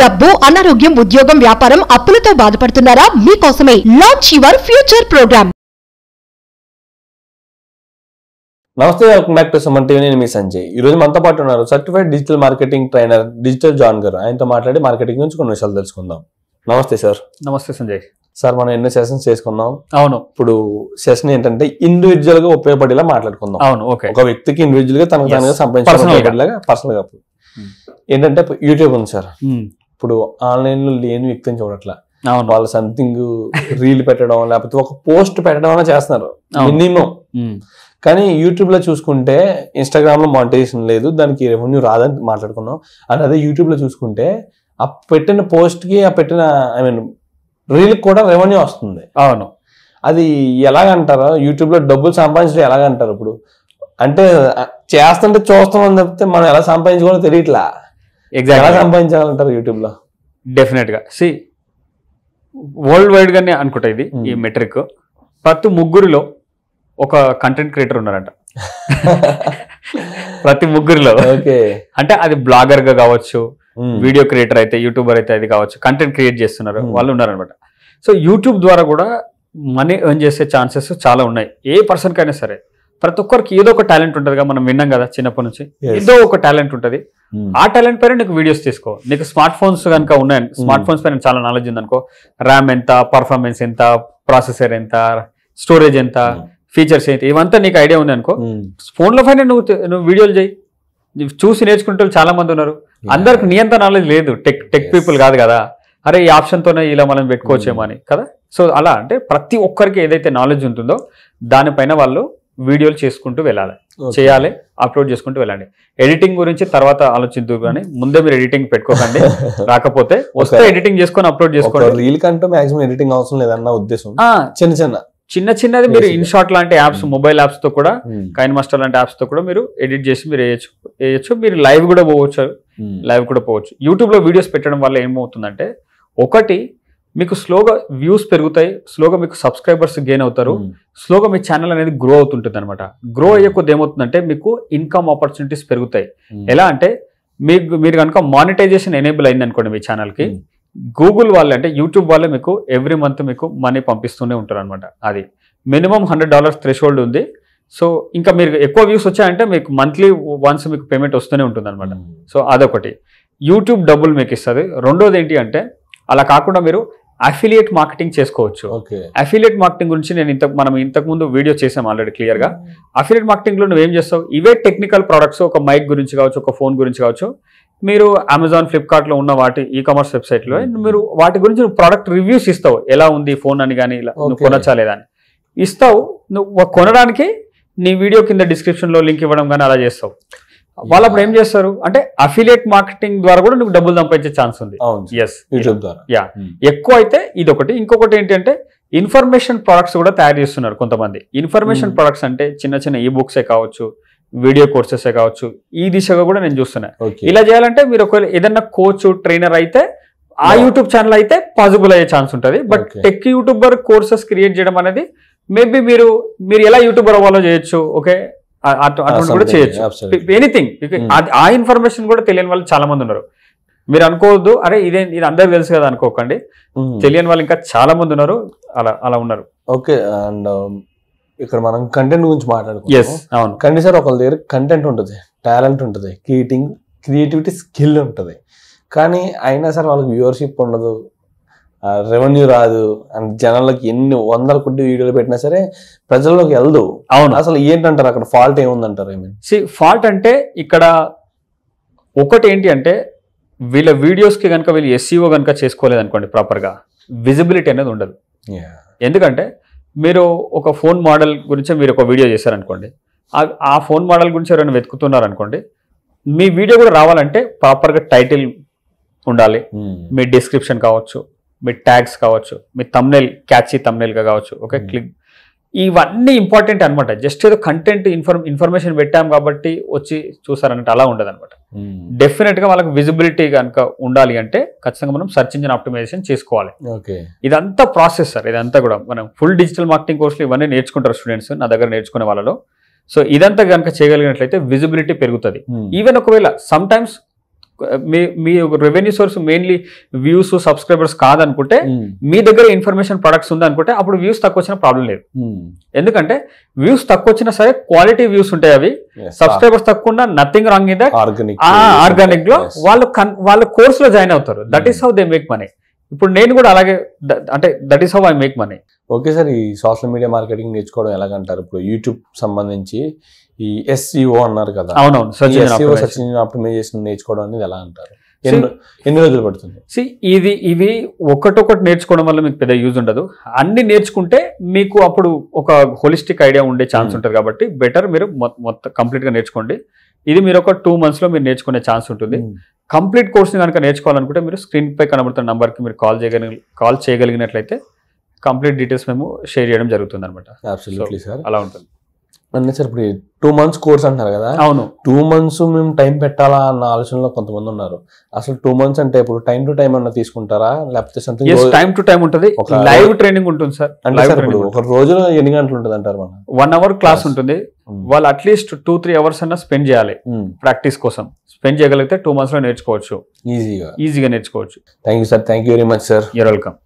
డబ్బు, అనారోగ్యం, ఉద్యోగం, వ్యాపారం, అప్పులతో బాధపడుతున్నారా? మీకోసమే లాంచ్ యువర్ ఫ్యూచర్ ప్రోగ్రామ్. నమస్తే, welcome back to Suman TV. నేను మీ సంజయ్. ఈ రోజు మనతో పాటు ఉన్నారు certified digital marketing trainer digital John గారు. ఆయనతో మాట్లాడి మార్కెటింగ్ గురించి కొన్ని విషయాలు తెలుసుకుందాం. నమస్తే సార్. నమస్తే సంజయ్. సార్, మనం ఎన్నో సెషన్స్ చేసుకున్నాం. అవును. ఇప్పుడు సెషన్ ఏంటంటే ఇండివిజువల్ గా ఉపయోగపడేలా మాట్లాడుకుందాం. అవును, ఓకే. ఒక వ్యక్తికి ఇండివిజువల్ గా తనకు తానుగా సంపాదించగలిగేలాగా పర్సనల్ గా. ఏంటంటే యూట్యూబ్ ఉంది సార్. ఇప్పుడు ఆన్లైన్ లో లేని వ్యక్తిని చూడట్లా. వాళ్ళు సంథింగ్ రీల్ పెట్టడం లేకపోతే ఒక పోస్ట్ పెట్టడం అలా చేస్తున్నారు మినిమం. కానీ యూట్యూబ్ లో చూసుకుంటే ఇన్స్టాగ్రామ్ లో మానిటైజేషన్ లేదు, దానికి రెవెన్యూ రాదని మాట్లాడుకున్నాం. అండ్ అదే యూట్యూబ్ లో చూసుకుంటే ఆ పెట్టిన పోస్ట్ కి ఆ పెట్టిన రీల్ కూడా రెవెన్యూ వస్తుంది. అవును. అది ఎలాగంటారు? యూట్యూబ్ లో డబ్బులు సంపాదించడం ఎలాగంటారు? ఇప్పుడు అంటే చేస్తుంటే చూస్తామని చెప్తే మనం ఎలా సంపాదించుకోవాలో తెలియట్లా. ఎలా సంపాదించాలంటారు యూట్యూబ్ లో? డెఫినెట్ గా వరల్డ్ వైడ్ గానే అనుకుంటా ఇది ఈ మెట్రిక్. ప్రతి ముగ్గురిలో ఒక కంటెంట్ క్రియేటర్ ఉన్నారంట. ప్రతి ముగ్గురిలో. అంటే అది బ్లాగర్ గా కావచ్చు, వీడియో క్రియేటర్ అయితే, యూట్యూబర్ అయితే అది కావచ్చు, కంటెంట్ క్రియేట్ చేస్తున్నారు వాళ్ళు ఉన్నారనమాట. సో యూట్యూబ్ ద్వారా కూడా మనీ ఎర్న్ చేసే ఛాన్సెస్ చాలా ఉన్నాయి. ఏ పర్సన్ కైనా సరే ప్రతి ఒక్కరికి ఏదో ఒక టాలెంట్ ఉంటుంది కదా. మనం విన్నాం కదా చిన్నప్పటి నుంచి, ఏదో ఒక టాలెంట్ ఉంటుంది. ఆ టాలెంట్ పైన నీకు వీడియోస్ తీసుకో. నీకు స్మార్ట్ ఫోన్స్ కనుక ఉన్నాయి, స్మార్ట్ ఫోన్స్ పైన చాలా నాలెడ్జ్ ఉంది అనుకో, ర్యామ్ ఎంత, పర్ఫార్మెన్స్ ఎంత, ప్రాసెసర్ ఎంత, స్టోరేజ్ ఎంత, ఫీచర్స్ ఏంటి, ఇవంతా నీకు ఐడియా ఉంది అనుకో, ఫోన్ లో పైన నువ్వు వీడియోలు చేయి. చూసి నేర్చుకుంటే చాలా మంది ఉన్నారు. అందరికి నీ అంత నాలెడ్జ్ లేదు, టెక్ పీపుల్ కాదు కదా. అరే ఈ ఆప్షన్తోనే ఇలా మనం పెట్టుకోవచ్చేమో అని కదా. సో అలా అంటే ప్రతి ఒక్కరికి ఏదైతే నాలెడ్జ్ ఉంటుందో దానిపైన వాళ్ళు వీడియోలు చేసుకుంటూ వెళ్ళాలి, చేయాలి, అప్లోడ్ చేసుకుంటూ వెళ్ళండి. ఎడిటింగ్ గురించి తర్వాత ఆలోచిద్దు, కానీ ముందే మీరు ఎడిటింగ్ పెట్టుకోకండి. రాకపోతే వస్తే ఎడిటింగ్ చేసుకొని అప్లోడ్ చేసుకోండి. రీల్ కంటే మాక్సిమం ఎడిటింగ్ అవసరం లేదన్న ఉద్దేశం. చిన్నది మీరు ఇన్షాట్ లాంటి యాప్స్, మొబైల్ యాప్స్ తో కూడా, కైన్ మాస్టర్ లాంటి యాప్స్ తో కూడా మీరు ఎడిట్ చేసి మీరు వేయచ్చు. మీరు లైవ్ కూడా పోవచ్చు. యూట్యూబ్ లో వీడియోస్ పెట్టడం వల్ల ఏమవుతుందంటే, ఒకటి మీకు స్లోగా వ్యూస్ పెరుగుతాయి, స్లోగా మీకు సబ్స్క్రైబర్స్ గెయిన్ అవుతారు, స్లోగా మీ ఛానల్ అనేది గ్రో అవుతుంటుంది అనమాట. గ్రో అయ్యే కొద్ది ఏమవుతుందంటే మీకు ఇన్కమ్ ఆపర్చునిటీస్ పెరుగుతాయి. ఎలా అంటే మీరు కనుక మానిటైజేషన్ ఎనేబుల్ అయింది అనుకోండి మీ ఛానల్కి, గూగుల్ వాళ్ళే అంటే యూట్యూబ్ వాళ్ళే మీకు ఎవ్రీ మంత్ మీకు మనీ పంపిస్తూనే ఉంటారు అనమాట. అది మినిమం $100 థ్రెషోల్డ్ ఉంది. సో ఇంకా మీరు ఎక్కువ వ్యూస్ వచ్చాయంటే మీకు మంత్లీ వన్స్ మీకు పేమెంట్ వస్తూనే ఉంటుంది అనమాట. సో అదొకటి, యూట్యూబ్ డబ్బులు మీకు ఇస్తుంది. రెండోది ఏంటి అంటే, అలా కాకుండా మీరు అఫిలియేట్ మార్కెటింగ్ చేసుకోవచ్చు. అఫిలియేట్ మార్కెటింగ్ గురించి మనం ఇంతకు ముందు వీడియో చేసాం ఆల్రెడీ క్లియర్ గా. అఫిలియేట్ మార్కెటింగ్ లో నువ్వేం చేస్తావు, ఇవే టెక్నికల్ ప్రొడక్ట్స్, ఒక మైక్ గురించి కావచ్చు, ఒక ఫోన్ గురించి కావచ్చు, మీరు అమెజాన్, ఫ్లిప్కార్ట్ లో ఉన్న వాటి ఈకామర్స్ వెబ్సైట్ లో మీరు వాటి గురించి ప్రోడక్ట్ రివ్యూస్ ఇస్తావు. ఎలా ఉంది ఫోన్ అని కానీ, ఇలా నువ్వు కొనచ్చా లేదా అని ఇస్తావు. నువ్వు కొనడానికి నీ వీడియో కింద డిస్క్రిప్షన్ లో లింక్ ఇవ్వడం కానీ అలా చేస్తావు. వాళ్ళు అప్పుడు ఏం చేస్తారు అంటే అఫిలియేట్ మార్కెటింగ్ ద్వారా కూడా నువ్వు డబ్బులు సంపాదించే ఛాన్స్ ఉంది. ఎక్కువ అయితే ఇదొకటి. ఇంకొకటి ఏంటి అంటే, ఇన్ఫర్మేషన్ ప్రొడక్ట్స్ కూడా తయారు చేస్తున్నారు కొంతమంది. ఇన్ఫర్మేషన్ ప్రొడక్ట్స్ అంటే చిన్న ఈ బుక్సే కావచ్చు, వీడియో కోర్సెస్ కావచ్చు, ఈ దిశగా కూడా నేను చూస్తున్నా. ఇలా చేయాలంటే మీరు ఒకవేళ ఏదన్నా కోచ్, ట్రైనర్ అయితే ఆ యూట్యూబ్ ఛానల్ అయితే పాసిబుల్ అయ్యే ఛాన్స్ ఉంటుంది. But tech YouTuber courses create చేయడం అనేది మేబీ మీరు ఎలా యూట్యూబర్ అవ్వాలో చేయొచ్చు. ఓకే, అటువంటి కూడా చేయొచ్చు. ఎనీథింగ్. ఆ ఇన్ఫర్మేషన్ కూడా తెలియని వాళ్ళు చాలా మంది ఉన్నారు. మీరు అనుకోవద్దు అరే ఇది అందరికి తెలుసు కదా అనుకోకండి. తెలియని వాళ్ళు ఇంకా చాలా మంది ఉన్నారు, అలా ఉన్నారు. ఓకే. అండ్ ఇక్కడ మనం కంటెంట్ గురించి మాట్లాడుకుంటాం. కండి సార్, ఒకళ్ళ దగ్గర కంటెంట్ ఉంటుంది, టాలెంట్ ఉంటుంది, క్రియేటివిటీ స్కిల్ ఉంటుంది, కానీ అయినా సరే వాళ్ళకి వ్యూవర్షిప్ ఉండదు, రెవెన్యూ రాదు, అండ్ జనాలకి ఎన్ని వందల కొద్ది వీడియోలు పెట్టినా సరే ప్రజల్లోకి వెళ్దు. అవును. అసలు ఏంటంటారు అక్కడ ఫాల్ట్ ఏముందంటారు? ఫాల్ట్ అంటే ఇక్కడ ఒకటి ఏంటి అంటే, వీళ్ళ వీడియోస్ కి కనుక వీళ్ళు SEO కనుక చేసుకోలేదు అనుకోండి, ప్రాపర్ గా విజిబిలిటీ అనేది ఉండదు. ఎందుకంటే మీరు ఒక ఫోన్ మోడల్ గురించి మీరు ఒక వీడియో చేశారనుకోండి, ఆ ఫోన్ మోడల్ గురించి ఎవరైనా వెతుకుతున్నారు అనుకోండి, మీ వీడియో కూడా రావాలంటే ప్రాపర్ గా టైటిల్ ఉండాలి, మీ డిస్క్రిప్షన్ కావచ్చు, మీ ట్యాగ్స్ కావచ్చు, మీ థంబ్నెయిల్ క్యాచీ థంబ్నెయిల్ గా కావచ్చు. ఓకే, క్లిక్, ఇవన్నీ ఇంపార్టెంట్ అనమాట. జస్ట్ ఏదో కంటెంట్ ఇన్ఫర్మేషన్ పెట్టాం కాబట్టి వచ్చి చూసారన్నట్టు అలా ఉండదు అనమాట. డెఫినెట్ గా వాళ్ళకి విజిబిలిటీ కనుక ఉండాలి అంటే ఖచ్చితంగా మనం సెర్చ్ ఇంజిన్ ఆప్టిమైజేషన్ చేసుకోవాలి. ఇదంతా ప్రాసెస్ సార్. ఇదంతా కూడా మనం ఫుల్ డిజిటల్ మార్కెటింగ్ కోర్సులు ఇవన్నీ నేర్చుకుంటారు స్టూడెంట్స్ నా దగ్గర నేర్చుకునే వాళ్ళలో. సో ఇదంతా కనుక చేయగలిగినట్లయితే విజిబిలిటీ పెరుగుతుంది. ఈవెన్ ఒకవేళ సమ్ టైమ్స్ మీ revenue source mainly views subscribers కాదనుకుంటే, మీ దగ్గర ఇన్ఫర్మేషన్ ప్రొడక్ట్స్ ఉంది అనుకుంటే, అప్పుడు వ్యూస్ తక్కువ వచ్చిన ప్రాబ్లం లేదు. ఎందుకంటే వ్యూస్ తక్కువ వచ్చినా సరే క్వాలిటీ వ్యూస్ ఉంటాయి, అవి సబ్స్క్రైబర్స్ తక్కువ ఉన్నా nothing wrong in that. Organic లో వాళ్ళు కోర్స్ లో జాయిన్ అవుతారు. That is how they make money. ఇప్పుడు నేను కూడా అలాగే, అంటే that is how I make money. Okay sir, ఈ సోషల్ మీడియా మార్కెటింగ్ నేర్చుకోవడం ఎలాగంటారు? ఇప్పుడు యూట్యూబ్ సంబంధించి ఈ SEO అన్నారు కదా, అవునవును, సర్చ్ ఇంజిన్ ఆప్టిమైజేషన్ నేర్చుకోవడం అనేది ఎలా అంటారు? ఎన్ని రోజులు పడుతుంది? ఇవి ఒకటొకటి నేర్చుకోవడం వల్ల మీకు పెద్ద యూజ్ ఉండదు. అన్ని నేర్చుకుంటే మీకు అప్పుడు ఒక హోలిస్టిక్ ఐడియా ఉండే ఛాన్స్ ఉంటుంది. కాబట్టి బెటర్ మీరు మొత్తం కంప్లీట్ గా నేర్చుకోండి. ఇది మీరు ఒక 2 months లో మీరు నేర్చుకునే ఛాన్స్ ఉంటుంది. కంప్లీట్ కోర్స్ని కనుక నేర్చుకోవాలనుకుంటే మీరు స్క్రీన్ పై కనబడుతున్న నంబర్కి మీరు కాల్ చేయగలిగినట్లయితే కంప్లీట్ డీటెయిల్స్ మేము షేర్ చేయడం జరుగుతుంది అనమాట. అలా ఉంటుంది. అంటే సార్ ఇప్పుడు 2 months కోర్స్ అంటారు కదా, అవును, 2 months మేము టైం పెట్టాలా అన్న ఆలోచనలో కొంతమంది ఉన్నారు. అసలు 2 months అంటే ఇప్పుడు టైం టు టైం అన్న తీసుకుంటారా, లేకపోతే టైం టు టైం ఉంటుంది? లైవ్ ట్రైనింగ్ ఉంటుంది సార్. ఒక రోజులో ఎన్ని గంటలు ఉంటుంది అంటారు? మనం 1 hour క్లాస్ ఉంటుంది. వాళ్ళు అట్లీస్ట్ 2-3 hours అన్న స్పెండ్ చేయాలి ప్రాక్టీస్ కోసం. స్పెండ్ చేయగలిగితే 2 months లో నేర్చుకోవచ్చు, ఈజీగా నేర్చుకోవచ్చు. Thank you sir, thank you very much sir. Your welcome.